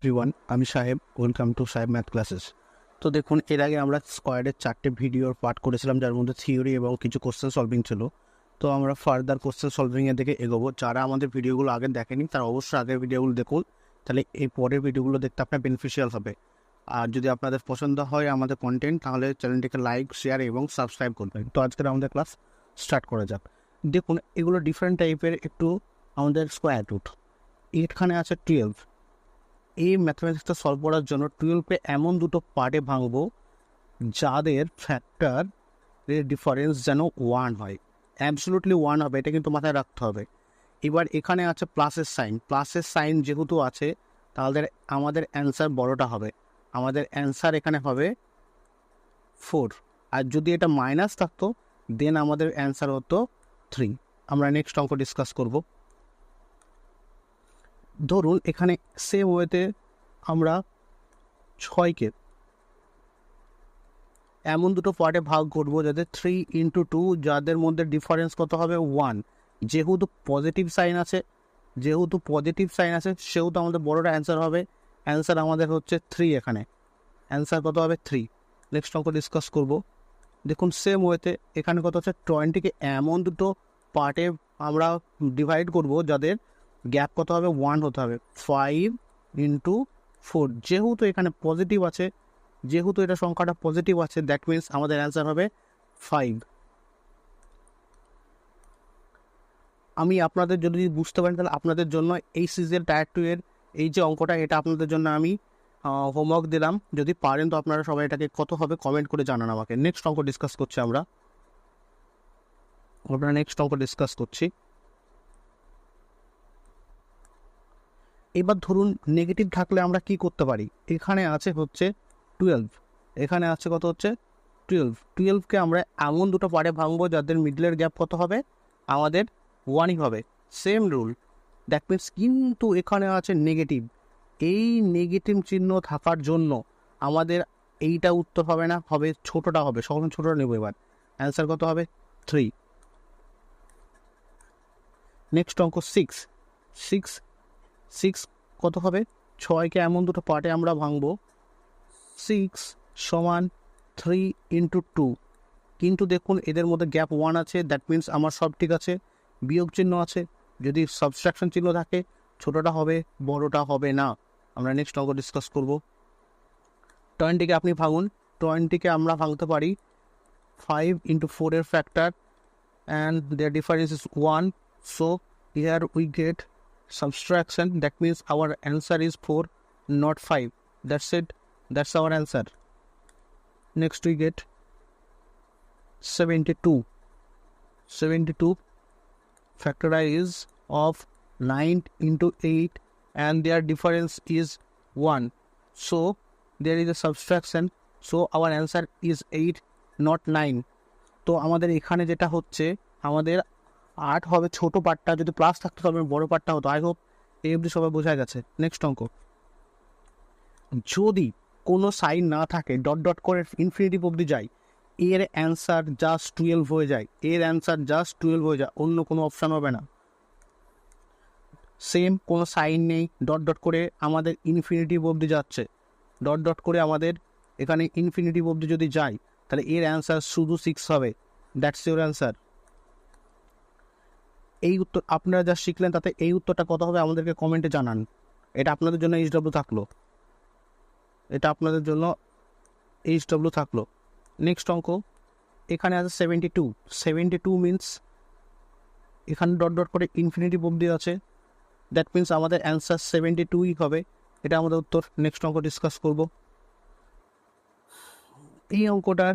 Everyone, আমি সাহেব। Welcome to সাহেব ম্যাথ ক্লাসেস। তো দেখুন, এর আগে আমরা স্কোয়ারের 4টে ভিডিওর পার্ট করেছিলাম, যার মধ্যে থিওরি এবং কিছু কোশ্চেন সলভিং ছিল। তো আমরা ফার্দার কোশ্চেন সলভিংয়ের দিকে এগোবো। যারা আমাদের ভিডিওগুলো আগে দেখেনি তারা অবশ্যই আগের ভিডিওগুলো দেখুন, তাহলে এই পরের ভিডিওগুলো দেখতে আপনার বেনিফিশিয়াল হবে। আর যদি আপনাদের পছন্দ হয় আমাদের কন্টেন্ট, তাহলে চ্যানেলটিকে লাইক, শেয়ার এবং সাবস্ক্রাইব করবেন। তো আজকের আমাদের ক্লাস স্টার্ট করা যাক। দেখুন, এগুলো ডিফারেন্ট টাইপের একটু আমাদের স্কোয়ার রুট। এখানে আছে 12। এই ম্যাথমেটিক্সটা সলভ করার জন্য 12কে এমন দুটো পার্টে ভাঙবো যাদের ফ্যাক্টরের ডিফারেন্স যেন 1 হয়, অ্যাবসলিউটলি 1 হবে, এটা কিন্তু মাথায় রাখতে হবে। এবার এখানে আছে প্লাসের সাইন যেহেতু আছে, তাহলে আমাদের অ্যান্সার বড়টা হবে। আমাদের অ্যান্সার এখানে হবে 4। আর যদি এটা মাইনাস থাকতো দেন আমাদের অ্যান্সার হতো 3। আমরা নেক্সট অঙ্ক ডিসকাস করব। ধরুন এখানে সেম ওয়েতে আমরা 6কে এমন দুটো পার্টে ভাগ করবো যাতে 3 × 2, যাদের মধ্যে ডিফারেন্স কত হবে 1। যেহেতু পজিটিভ সাইন আছে সেহেতু আমাদের বড়টা অ্যান্সার হবে। অ্যান্সার আমাদের হচ্ছে 3। এখানে অ্যান্সার কত হবে 3। নেক্সট অঙ্ক ডিসকাস করব। দেখুন সেম ওয়েতে এখানে কত হচ্ছে 20কে এমন দুটো পার্টে আমরা ডিভাইড করব যাদের গ্যাপ কত হবে 1 হতে হবে। 5 × 4, যেহেতু এখানে পজিটিভ আছে, যেহেতু এটা সংখ্যাটা পজিটিভ আছে, দ্যাট মিনস আমাদের অ্যান্সার হবে 5। আমি আপনাদের যদি বুঝতে পারেন তাহলে আপনাদের জন্য এই সিরিজের টায়ার 2 এর এই যে অঙ্কটা, এটা আপনাদের জন্য আমি হোমওয়ার্ক দিলাম। যদি পারেন তো আপনারা সবাই এটাকে কত হবে কমেন্ট করে জানান আমাকে। নেক্সট অঙ্ক ডিসকাস করছি আমরা নেক্সট অঙ্ক ডিসকাস করছি। এবার ধরুন নেগেটিভ থাকলে আমরা কি করতে পারি। এখানে আছে হচ্ছে 12, এখানে আছে কত হচ্ছে 12কে আমরা এমন দুটো পার্টে ভাঙবো যাদের মিডলের গ্যাপ কত হবে আমাদের 1ই হবে। সেম রুল, দ্যাট মিনস কিন্তু এখানে আছে নেগেটিভ। এই নেগেটিভ চিহ্ন থাকার জন্য আমাদের এইটা উত্তর হবে না, হবে ছোটোটা হবে। সকল ছোটোটা নেব। এবার অ্যান্সার কত হবে 3। নেক্সট অঙ্ক 6 কত হবে 6কে এমন দুটো পার্টে আমরা ভাঙবো 6 = 3 × 2। কিন্তু দেখুন এদের মধ্যে গ্যাপ 1 আছে, দ্যাট মিনস আমার সব ঠিক আছে। বিয়োগ চিহ্ন আছে, যদি সাবট্রাকশন চিহ্ন থাকে ছোটোটা হবে, বড়টা হবে না। আমরা নেক্সট অঙ্ক ডিসকাস করব। 20কে আপনি ভাঙুন। 20কে আমরা ভাঙতে পারি 5 × 4 এর factor, and their difference is 1। So here we get subtraction, that means our answer is 4, not 5. That's it, that's our answer. Next we get 72 factorize of 9 × 8, and their difference is 1. So there is a subtraction, so our answer is 8, not 9. তো আমাদের এখানে যেটা হচ্ছে আমাদের 8 হবে ছোটো পার্টটা, যদি প্লাস থাকতো তবে বড় পার্টটা হতো। আই হোপ এই অবধি সবাই বোঝা গেছে। নেক্সট অঙ্ক, যদি কোনো সাইন না থাকে ডট ডট করে ইনফিনিটিভ অবধি যায়, এর অ্যান্সার জাস্ট 12 হয়ে যায়। অন্য কোনো অপশান হবে না। সেম কোনো সাইন নেই, ডট ডট করে আমাদের ইনফিনিটিভ অবধি যাচ্ছে, ডট ডট করে আমাদের এখানে ইনফিনিটিভ অবধি যদি যায় তাহলে এর অ্যান্সার শুধু 6 হবে। That's your answer. এই উত্তর আপনারা যা শিখলেন তাতে এই উত্তরটা কত হবে আমাদেরকে কমেন্টে জানান। এটা আপনাদের জন্য এইচডব্লিউ থাকলো। নেক্সট অঙ্ক, এখানে আছে 72 মিনস এখানে ডট ডট করে ইনফিনিটিভ অবধি আছে, দ্যাট মিনস আমাদের অ্যান্সার 72ই হবে। এটা আমাদের উত্তর। নেক্সট অঙ্ক ডিসকাস করব। এই অঙ্কটার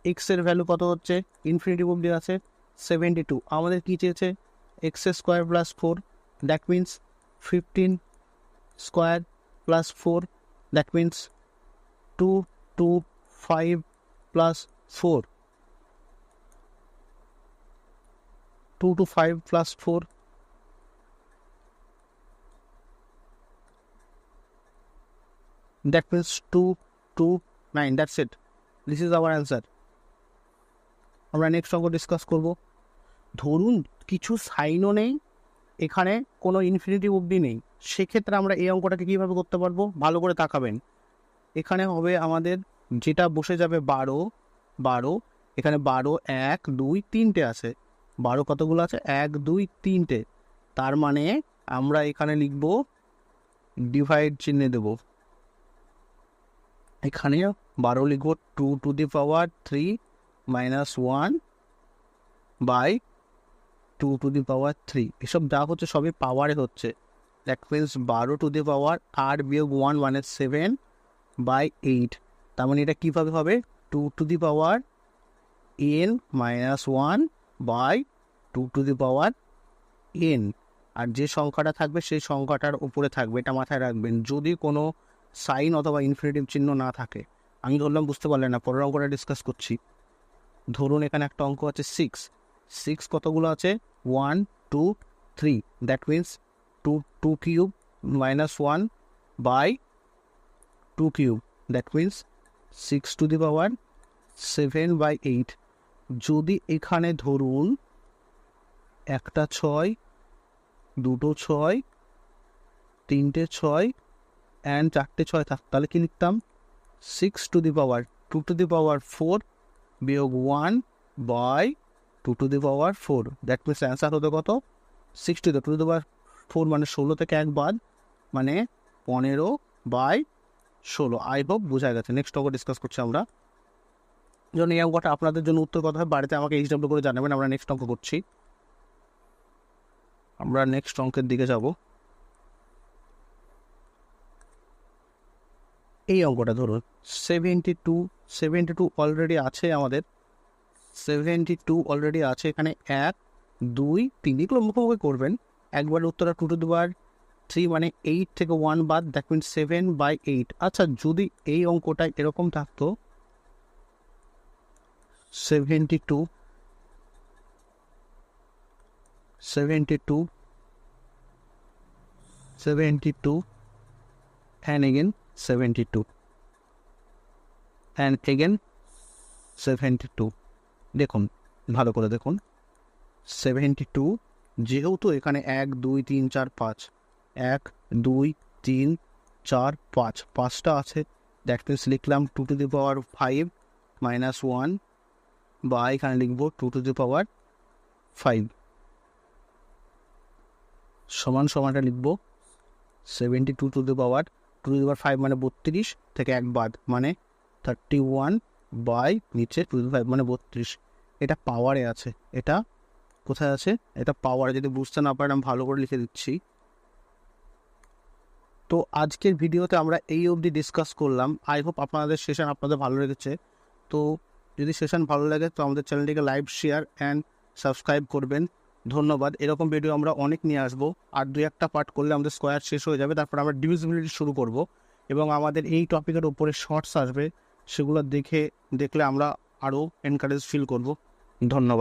এক্সের ভ্যালু কত হচ্ছে, ইনফিনিটিভ অবধি আছে 72। আমাদের কী চেয়েছে x² + 4, that means 15² + 4, that means 2 2 5 + 4, 2 to 5 + 4, that means 2 2 9. That's it, this is our answer. আমরা নেক্সট অঙ্ক ডিসকাস করব। ধরুন কিছু সাইনও নেই এখানে কোনো ইনফিনিটি অবধি নেই, সেক্ষেত্রে আমরা এই অঙ্কটাকে কীভাবে করতে পারবো, ভালো করে তাকাবেন। এখানে হবে আমাদের যেটা বসে যাবে 12, এখানে 12, 1, 2, 3টে আছে, 12 কতগুলো আছে, 1, 2, 3টে। তার মানে আমরা এখানে লিখব ডিভাইড চিহ্নে দেব, এখানে 12 লিখব 2 to the power 3 minus 1 by 2 to the power 3। এসব যা হচ্ছে সবই পাওয়ারে হচ্ছে, that means 12 to the power 8 বিয়োগ 1 মানে 7 বাই 8। তার মানে এটা কীভাবে হবে, 2 to the power n minus 1 by 2 to the power n। আর যে সংখ্যাটা থাকবে সেই সংখ্যাটার উপরে থাকবে, এটা মাথায় রাখবেন। যদি কোনো সাইন অথবা ইনফিনিটিভ চিহ্ন না থাকে, আমি ধরলাম বুঝতে পারলেন না, পরের অঙ্কটা ডিসকাস করছি। ধরুন এখানে একটা অঙ্ক আছে 6 কতগুলো আছে, 1, 2, 3, that means 2 cube minus 1 by 2 cube, that means 6 to the power 7 by 8। যদি এখানে ধরুন একটা 6, দুটো 6, তিনটে 6 অ্যান্ড 4টে 6 থাকত, তাহলে কি লিখতাম, 6 to the power 2 to the power 4 বিয়োগ 1 by 2 to the power 4, that means answer হতো কত, 6 টু দি পাওয়ার 4 মানে 16 থেকে 1 বাদ, মানে 15 বাই 16। আই হোপ বোঝা গেছে। নেক্সট অঙ্ক ডিসকাস করছি আমরা। যখন এই অঙ্কটা আপনাদের জন্য উত্তর কথা হয় বাড়িতে আমাকে HW করে জানাবেন। আমরা নেক্সট অঙ্ক করছি, আমরা নেক্সট অঙ্কের দিকে যাব। এই অঙ্কটা ধরুন 72 অলরেডি আছে আমাদের, 72 অলরেডি আছে। এখানে 1, 2, 3 এগুলো মুখোমুখি করবেন। একবার উত্তরটা 2 টু দি পাওয়ার 3 মানে 8 থেকে 1 বাদ, দ্যাট মিনস 7 বাই 8। আচ্ছা, যদি এই অঙ্কটা এরকম থাকতো 72 and again 72 and again 72। দেখুন ভালো করে দেখুন, 72 যেহেতু এখানে 1, 2, 3, 4, 5, 1, 2, 3, 4, 5, 5টা আছে, দ্যাট মিনস লিখলাম 2 টু দি পাওয়ার 5 মাইনাস 1 বা এখানে লিখব 2 টু দি পাওয়ার 5 সমান সমানটা লিখব 72 টু দি পাওয়ার 5 মানে 32 থেকে 1 বাদ, মানে 31 বাই নিচে 2 টু দি 5 মানে 32। এটা পাওয়ারে আছে, এটা কোথায় আছে, এটা পাওয়ারে। যদি বুঝতে না পারেন আমি ভালো করে লিখে দিচ্ছি। তো আজকের ভিডিওতে আমরা এই অবধি ডিসকাস করলাম। আই হোপ আপনাদের সেশন আপনাদের ভালো লেগেছে। তো যদি সেশন ভালো লাগে তো আমাদের চ্যানেলটিকে লাইক, শেয়ার অ্যান্ড সাবস্ক্রাইব করবেন। ধন্যবাদ। এরকম ভিডিও আমরা অনেক নিয়ে আসবো। আর 2-1টা পার্ট করলে আমাদের স্কোয়ার শেষ হয়ে যাবে, তারপর আমরা ডিভিজিবিলিটি শুরু করব এবং আমাদের এই টপিকের উপরে শর্টস আসবে, সেগুলো দেখলে আমরা আরও এনকারেজ ফিল করব। ধন্যবাদ।